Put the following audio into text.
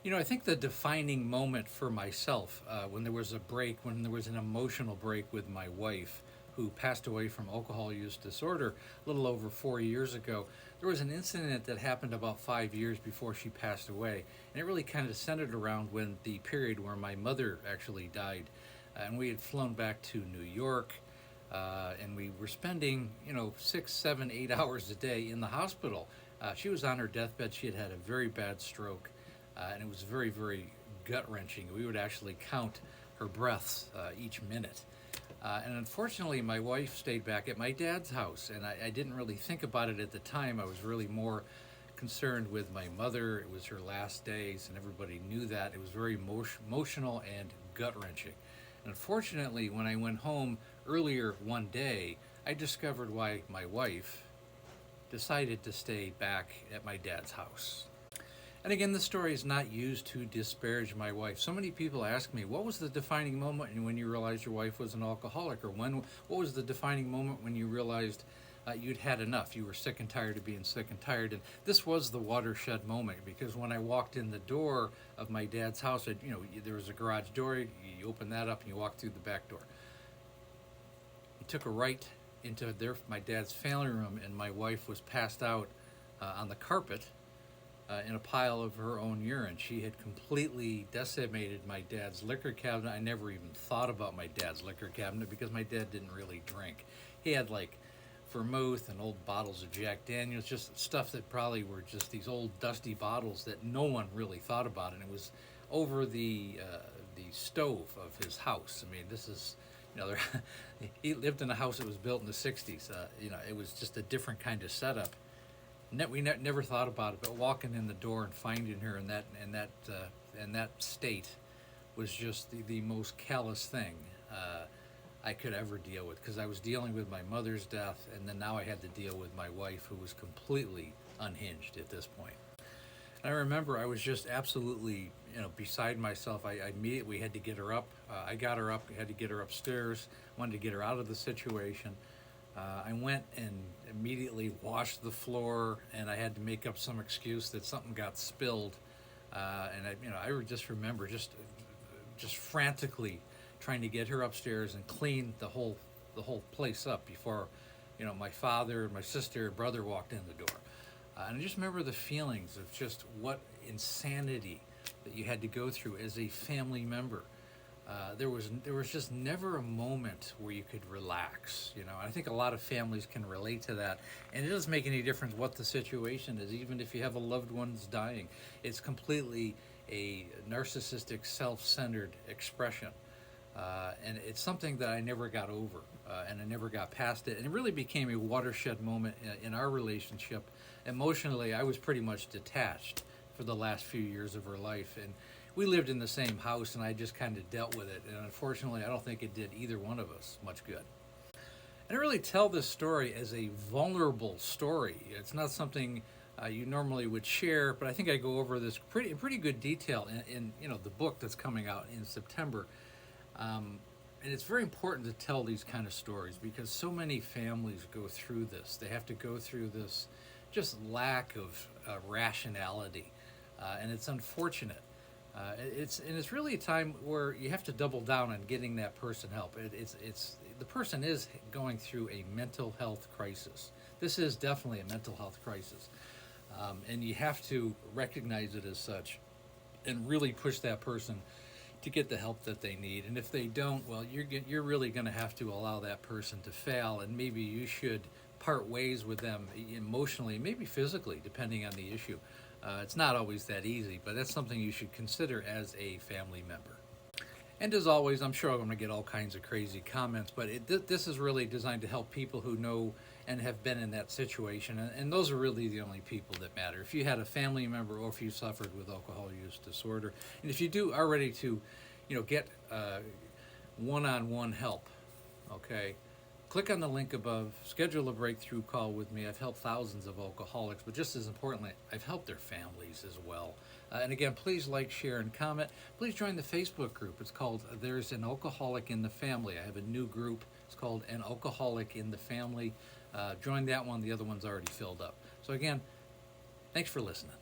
I think the defining moment for myself, when there was a break, when there was an emotional break with my wife, who passed away from alcohol use disorder a little over 4 years ago. There was an incident that happened about 5 years before she passed away, and it really kind of centered around when the period where my mother actually died. And we had flown back to New York, and we were spending, 6, 7, 8 hours a day in the hospital. She was on her deathbed. She had had a very bad stroke, and it was very, very gut wrenching. We would actually count her breaths each minute. And unfortunately, my wife stayed back at my dad's house, and I didn't really think about it at the time. I was really more concerned with my mother. It was her last days, and everybody knew that. It was very emotional and gut wrenching. And unfortunately, when I went home earlier one day, I discovered why my wife decided to stay back at my dad's house. And again, this story is not used to disparage my wife. So many people ask me, what was the defining moment when you realized your wife was an alcoholic? Or what was the defining moment when you realized you'd had enough? You were sick and tired of being sick and tired. And this was the watershed moment, because when I walked in the door of my dad's house, there was a garage door. You open that up and you walk through the back door. You took a right into my dad's family room, and my wife was passed out on the carpet in a pile of her own urine. She had completely decimated my dad's liquor cabinet. I never even thought about my dad's liquor cabinet because my dad didn't really drink. He had like vermouth and old bottles of Jack Daniels, just stuff that probably were just these old dusty bottles that no one really thought about. And it was over the stove of his house. I mean, this is, he lived in a house that was built in the 60s. It was just a different kind of setup. We never thought about it, but walking in the door and finding her in that state was just the most callous thing I could ever deal with, because I was dealing with my mother's death, and then now I had to deal with my wife, who was completely unhinged at this point. And I remember I was just absolutely, beside myself. I immediately had to get her up. I got her up. I had to get her upstairs. Wanted to get her out of the situation. I went and immediately washed the floor, and I had to make up some excuse that something got spilled. And I just remember just frantically trying to get her upstairs and clean the whole place up before, my father, my sister, and brother walked in the door. And I just remember the feelings of just what insanity that you had to go through as a family member. There was just never a moment where you could relax. I think a lot of families can relate to that, and it doesn't make any difference what the situation is. Even if you have a loved one that's dying, it's completely a narcissistic, self-centered expression, and it's something that I never got over, and I never got past it. And it really became a watershed moment in our relationship. Emotionally, I was pretty much detached for the last few years of her life, and we lived in the same house, and I just kind of dealt with it. And unfortunately, I don't think it did either one of us much good. And I really tell this story as a vulnerable story. It's not something you normally would share, but I think I go over this pretty good detail in the book that's coming out in September. And it's very important to tell these kind of stories, because so many families go through this. They have to go through this just lack of rationality, and it's unfortunate. It's really a time where you have to double down on getting that person help. The person is going through a mental health crisis. This is definitely a mental health crisis, and you have to recognize it as such, and really push that person to get the help that they need. And if they don't, well, you're really going to have to allow that person to fail, and maybe you should part ways with them emotionally, maybe physically, depending on the issue. It's not always that easy, but that's something you should consider as a family member. And as always, I'm sure I'm going to get all kinds of crazy comments, but this is really designed to help people who know and have been in that situation, and those are really the only people that matter. If you had a family member, or if you suffered with alcohol use disorder, and if you are ready to, get one-on-one help, okay, click on the link above, schedule a breakthrough call with me. I've helped thousands of alcoholics, but just as importantly, I've helped their families as well. And again, please like, share, and comment. Please join the Facebook group. It's called There's an Alcoholic in the Family. I have a new group. It's called An Alcoholic in the Family. Join that one. The other one's already filled up. So again, thanks for listening.